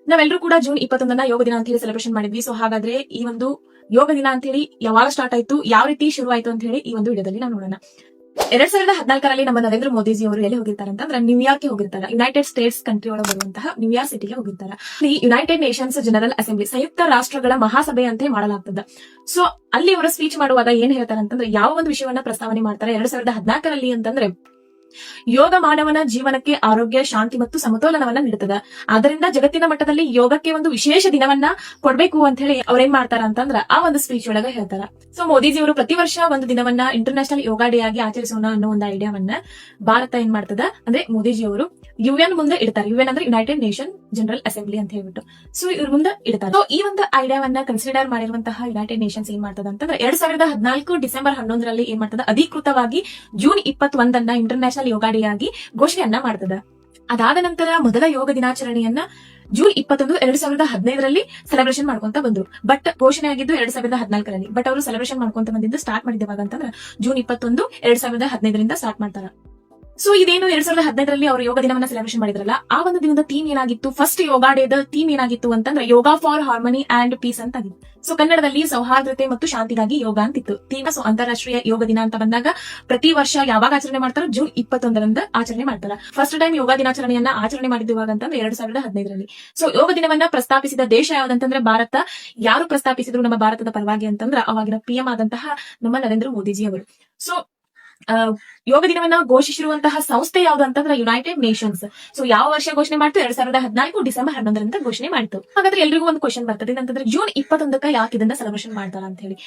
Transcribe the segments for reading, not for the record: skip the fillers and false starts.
ನಾವೆಲ್ಲರೂ ಕೂಡ ಜೂನ್ 21 ಯೋಗ ದಿನ ಅಂತ ಹೇಳಿ ಸೆಲೆಬ್ರೇಷನ್ ಮಾಡಿದ್ವಿ. ಸೊ ಹಾಗಾದ್ರೆ ಈ ಒಂದು ಯೋಗ ದಿನ ಅಂತ ಹೇಳಿ ಯಾವಾಗ ಸ್ಟಾರ್ಟ್ ಆಯ್ತು, ಯಾವ ರೀತಿ ಶುರು ಆಯ್ತು ಅಂತ ಹೇಳಿ ಈ ಒಂದು ವಿಡಿಯೋದಲ್ಲಿ ನಾವು ನೋಡೋಣ. 2014ರಲ್ಲಿ ನಮ್ಮ ನರೇಂದ್ರ ಮೋದಿಜಿ ಅವರು ಎಲ್ಲಿ ಹೋಗಿರ್ತಾರೆ ಅಂತಂದ್ರೆ ನ್ಯೂಯಾರ್ಕ್ ಹೋಗಿರ್ತಾರೆ. ಯುನೈಟೆಡ್ ಸ್ಟೇಟ್ಸ್ ಕಂಟ್ರಿ ಒಳಗೆ ಬರುವಂತಹ ನ್ಯೂಯಾರ್ಕ್ ಸಿಟಿಗೆ ಹೋಗಿರ್ತಾರೆ. ಈ ಯುನೈಟೆಡ್ ನೇಷನ್ಸ್ ಜನರಲ್ ಅಸೆಂಬ್ಲಿ, ಸಂಯುಕ್ತ ರಾಷ್ಟ್ರಗಳ ಮಹಾಸಭೆ ಅಂತ ಮಾಡಲಾಗ್ತದೆ. ಸೊ ಅಲ್ಲಿ ಅವರು ಸ್ಪೀಚ್ ಮಾಡುವಾಗ ಏನ್ ಹೇಳ್ತಾರೆ ಅಂತಂದ್ರೆ, ಯಾವ ಒಂದು ವಿಷಯವನ್ನ ಪ್ರಸ್ತಾವನೆ ಮಾಡ್ತಾರೆ 2014ರಲ್ಲಿ ಅಂತಂದ್ರೆ, ಯೋಗ ಮಾನವನ ಜೀವನಕ್ಕೆ ಆರೋಗ್ಯ, ಶಾಂತಿ ಮತ್ತು ಸಮತೋಲನವನ್ನ ನೀಡುತ್ತದೆ. ಆದ್ದರಿಂದ ಜಗತ್ತಿನ ಮಟ್ಟದಲ್ಲಿ ಯೋಗಕ್ಕೆ ಒಂದು ವಿಶೇಷ ದಿನವನ್ನ ಕೊಡ್ಬೇಕು ಅಂತ ಹೇಳಿ ಅವ್ರೇನ್ ಮಾಡ್ತಾರ ಅಂತಂದ್ರ ಆ ಒಂದು ಸ್ಪೀಚ್ ಒಳಗ ಹೇಳ್ತಾರ. ಸೊ ಮೋದಿಜಿ ಅವರು ಪ್ರತಿ ವರ್ಷ ಒಂದು ದಿನವನ್ನ ಇಂಟರ್ನ್ಯಾಷನಲ್ ಯೋಗ ಡೇ ಆಗಿ ಆಚರಿಸೋಣ ಅನ್ನೋ ಒಂದು ಐಡಿಯಾವನ್ನ ಭಾರತ ಏನ್ ಮಾಡ್ತದ ಅಂದ್ರೆ, ಮೋದಿಜಿ ಅವರು UN ಮುಂದೆ ಇಡ್ತಾರೆ. UN ಅಂದ್ರೆ ಯುನೈಟೆಡ್ ನೇಷನ್ ಜನರಲ್ ಅಸೆಂಬ್ಲಿ ಅಂತ ಹೇಳ್ಬಿಟ್ಟು. ಸೊ ಇವ್ರ ಮುಂದೆ ಇಡ್ತಾರೆ. ಸೊ ಈ ಒಂದು ಐಡಿಯಾವನ್ನ ಕನ್ಸಿಡರ್ ಮಾಡಿರುವಂತಹ ಯುನೈಟೆಡ್ ನೇಷನ್ಸ್ ಏನ್ ಮಾಡ್ತದ ಅಂತಂದ್ರೆ, 2014 ಡಿಸೆಂಬರ್ 11ರಲ್ಲಿ ಏನ್ ಮಾಡ್ತದ, ಅಧಿಕೃತವಾಗಿ ಜೂನ್ 21 ಇಂಟರ್ನ್ಯಾಷನಲ್ ಯೋಗ ಡೇ ಆಗಿ ಘೋಷಣೆಯನ್ನ ಮಾಡ್ತದ. ಅದಾದ ನಂತರ ಮೊದಲ ಯೋಗ ದಿನಾಚರಣೆಯನ್ನ ಜೂನ್ 21, 2015ರಲ್ಲಿ ಸೆಲೆಬ್ರೇಷನ್ ಮಾಡ್ಕೊಂತ ಬಂದ್ರು. ಬಟ್ ಘೋಷಣೆ ಆಗಿದ್ದು 2014ರಲ್ಲಿ. ಬಟ್ ಅವರು ಸೆಲೆಬ್ರೇಷನ್ ಮಾಡ್ಕೊಂತ ಬಂದಿದ್ದು ಸ್ಟಾರ್ಟ್ ಮಾಡಿದವಾಗ ಅಂತಂದ್ರೆ ಜೂನ್ 21, 2015ರಿಂದ ಸ್ಟಾರ್ಟ್ ಮಾಡ್ತಾರ. ಸೊ ಇದೇನು 2015ರಲ್ಲಿ ಅವರು ಯೋಗ ದಿನವನ್ನ ಸೆಲೆಬ್ರೇಷನ್ ಮಾಡಿದ್ರಲ್ಲ, ಆ ಒಂದು ದಿನದ ಥೀಮ್ ಏನಾಗಿತ್ತು, ಫಸ್ಟ್ ಯೋಗ ಡೇದ ಥೀಮ್ ಏನಾಗಿತ್ತು ಅಂತಂದ್ರೆ, yoga for harmony and piece ಅಂತ ಆಗಿತ್ತು. ಸೊ ಕನ್ನಡದಲ್ಲಿ ಸೌಹಾರ್ದತೆ ಮತ್ತು ಶಾಂತಿಗಾಗಿ ಯೋಗ ಅಂತಿತ್ತು ಥೀಮ್. ಸೊ ಅಂತಾರಾಷ್ಟ್ರೀಯ ಯೋಗ ದಿನ ಅಂತ ಬಂದಾಗ ಪ್ರತಿ ವರ್ಷ ಯಾವಾಗ ಆಚರಣೆ ಮಾಡ್ತಾರೋ, ಜೂನ್ 21ರಂದು ಆಚರಣೆ ಮಾಡ್ತಾರ. ಫಸ್ಟ್ ಟೈಮ್ ಯೋಗ ದಿನಾಚರಣೆಯನ್ನ ಆಚರಣೆ ಮಾಡಿದ್ದಾಗ ಅಂತಂದ್ರೆ 2015ರಲ್ಲಿ. ಸೊ ಯೋಗ ದಿನವನ್ನ ಪ್ರಸ್ತಾಪಿಸಿದ ದೇಶ ಯಾವ್ದಂತಂದ್ರೆ ಭಾರತ. ಯಾರು ಪ್ರಸ್ತಾಪಿಸಿದ್ರು ನಮ್ಮ ಭಾರತದ ಪರವಾಗಿ ಅಂತಂದ್ರೆ, ಅವಾಗಿನ PM ಆದಂತಹ ನಮ್ಮ ನರೇಂದ್ರ ಮೋದಿಜಿ ಅವರು. ಸೊ ಯೋಗ ದಿನವನ್ನ ಘೋಷಿಸಿರುವಂತಹ ಸಂಸ್ಥೆ ಯಾವ್ದು ಅಂತಂದ್ರೆ ಯುನೈಟೆಡ್ ನೇಷನ್ಸ್. ಸೊ ಯಾವ ವರ್ಷ ಘೋಷಣೆ ಮಾಡ್ತು, 2014 ಡಿಸೆಂಬರ್ 11ರಂದು ಘೋಷಣೆ ಮಾಡ್ತು. ಹಾಗಾದ್ರೆ ಎಲ್ರಿಗೂ ಒಂದು ಕ್ವಶನ್ ಬರ್ತದೆ, ಏನಂತಂದ್ರೆ ಜೂನ್ 21ಕ್ಕೆ ಯಾಕೆ ಇದನ್ನ ಸೆಲೆಬ್ರೇಷನ್ ಮಾಡ್ತಾರ ಅಂತ ಹೇಳಿ.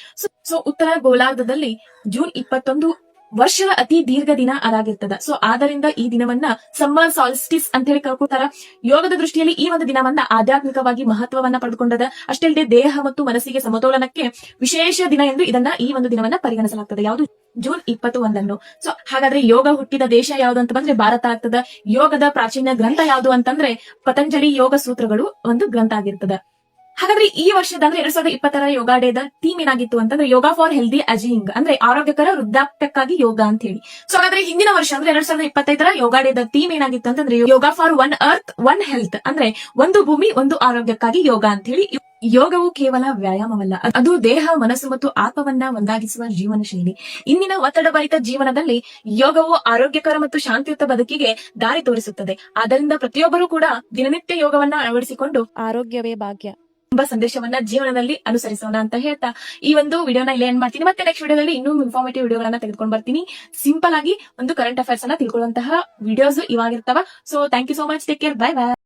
ಸೊ ಉತ್ತರ ಗೋಲಾರ್ಧದಲ್ಲಿ ಜೂನ್ 21 ವರ್ಷದ ಅತಿ ದೀರ್ಘ ದಿನ ಅದಾಗಿರ್ತದ. ಸೊ ಆದ್ದರಿಂದ ಈ ದಿನವನ್ನ ಸಮ್ಮರ್ ಸಾಲ್ಸ್ಟಿಸ್ ಅಂತ ಹೇಳಿ ಕರ್ಕೊತಾರ. ಯೋಗದ ದೃಷ್ಟಿಯಲ್ಲಿ ಈ ಒಂದು ದಿನವನ್ನ ಆಧ್ಯಾತ್ಮಿಕವಾಗಿ ಮಹತ್ವವನ್ನ ಪಡೆದುಕೊಂಡದ. ಅಷ್ಟೇ ಅಲ್ಲದೆ ದೇಹ ಮತ್ತು ಮನಸ್ಸಿಗೆ ಸಮತೋಲನಕ್ಕೆ ವಿಶೇಷ ದಿನ ಎಂದು ಈ ಒಂದು ದಿನವನ್ನ ಪರಿಗಣಿಸಲಾಗ್ತದೆ. ಯಾವುದು, ಜೂನ್ 21. ಸೊ ಹಾಗಾದ್ರೆ ಯೋಗ ಹುಟ್ಟಿದ ದೇಶ ಯಾವುದು ಅಂತ ಬಂದ್ರೆ ಭಾರತ ಆಗ್ತದ. ಯೋಗದ ಪ್ರಾಚೀನ ಗ್ರಂಥ ಯಾವುದು ಅಂತಂದ್ರೆ ಪತಂಜಲಿ ಯೋಗ ಸೂತ್ರಗಳು ಒಂದು ಗ್ರಂಥ ಆಗಿರ್ತದ. ಹಾಗಾದ್ರೆ ಈ ವರ್ಷದ ಅಂದ್ರೆ 2020ರ ಯೋಗ ಡೇದ ಥೀಮ್ ಏನಾಗಿತ್ತು ಅಂತಂದ್ರೆ, ಯೋಗ ಫಾರ್ ಹೆಲ್ದಿ ಅಜಿಂಗ್ ಅಂದ್ರೆ ಆರೋಗ್ಯಕರ ವೃದ್ಧಾಪ್ಯಕ್ಕಾಗಿ ಯೋಗ ಅಂತ ಹೇಳಿ. ಸೊ ಹಾಗಾದ್ರೆ ಹಿಂದಿನ ವರ್ಷ ಅಂದ್ರೆ 2025ರ ಯೋಗ ಡೇದ ಥೀಮ್ ಏನಾಗಿತ್ತು ಅಂತಂದ್ರೆ, yoga for one earth one health ಅಂದ್ರೆ ಒಂದು ಭೂಮಿ ಒಂದು ಆರೋಗ್ಯಕ್ಕಾಗಿ ಯೋಗ ಅಂತ ಹೇಳಿ. ಯೋಗವು ಕೇವಲ ವ್ಯಾಯಾಮವಲ್ಲ, ಅದು ದೇಹ, ಮನಸ್ಸು ಮತ್ತು ಆತ್ಮವನ್ನ ಒಂದಾಗಿಸುವ ಜೀವನ ಶೈಲಿ. ಇಂದಿನ ಒತ್ತಡಭರಿತ ಜೀವನದಲ್ಲಿ ಯೋಗವು ಆರೋಗ್ಯಕರ ಮತ್ತು ಶಾಂತಿಯುತ ಬದುಕಿಗೆ ದಾರಿ ತೋರಿಸುತ್ತದೆ. ಆದ್ದರಿಂದ ಪ್ರತಿಯೊಬ್ಬರೂ ಕೂಡ ದಿನನಿತ್ಯ ಯೋಗವನ್ನ ಅಳವಡಿಸಿಕೊಂಡು ಆರೋಗ್ಯವೇ ಭಾಗ್ಯ ಎಂಬ ಸಂದೇಶವನ್ನ ಜೀವನದಲ್ಲಿ ಅನುಸರಿಸೋಣ ಅಂತ ಹೇಳ್ತಾ ಈ ಒಂದು ವಿಡಿಯೋನ ಇಲ್ಲಿ ಎಂಡ್ ಮಾಡ್ತೀನಿ. ಮತ್ತೆ ನೆಕ್ಸ್ಟ್ ವಿಡಿಯೋದಲ್ಲಿ ಇನ್ನೂ ಇನ್ಫಾರ್ಮೇಟಿವ್ ವಿಡಿಯೋಗಳನ್ನ ತೆಗೆದುಕೊಂಡು ಬರ್ತೀನಿ. ಸಿಂಪಲ್ ಆಗಿ ಒಂದು ಕರೆಂಟ್ ಅಫೇರ್ಸ್ ಅನ್ನ ತಿಳ್ಕೊಳ್ಳುವಂತಹ ವಿಡಿಯೋಸ್ ಇವಾಗಿರ್ತಾವ. So thank you so much. Take care. Bye by.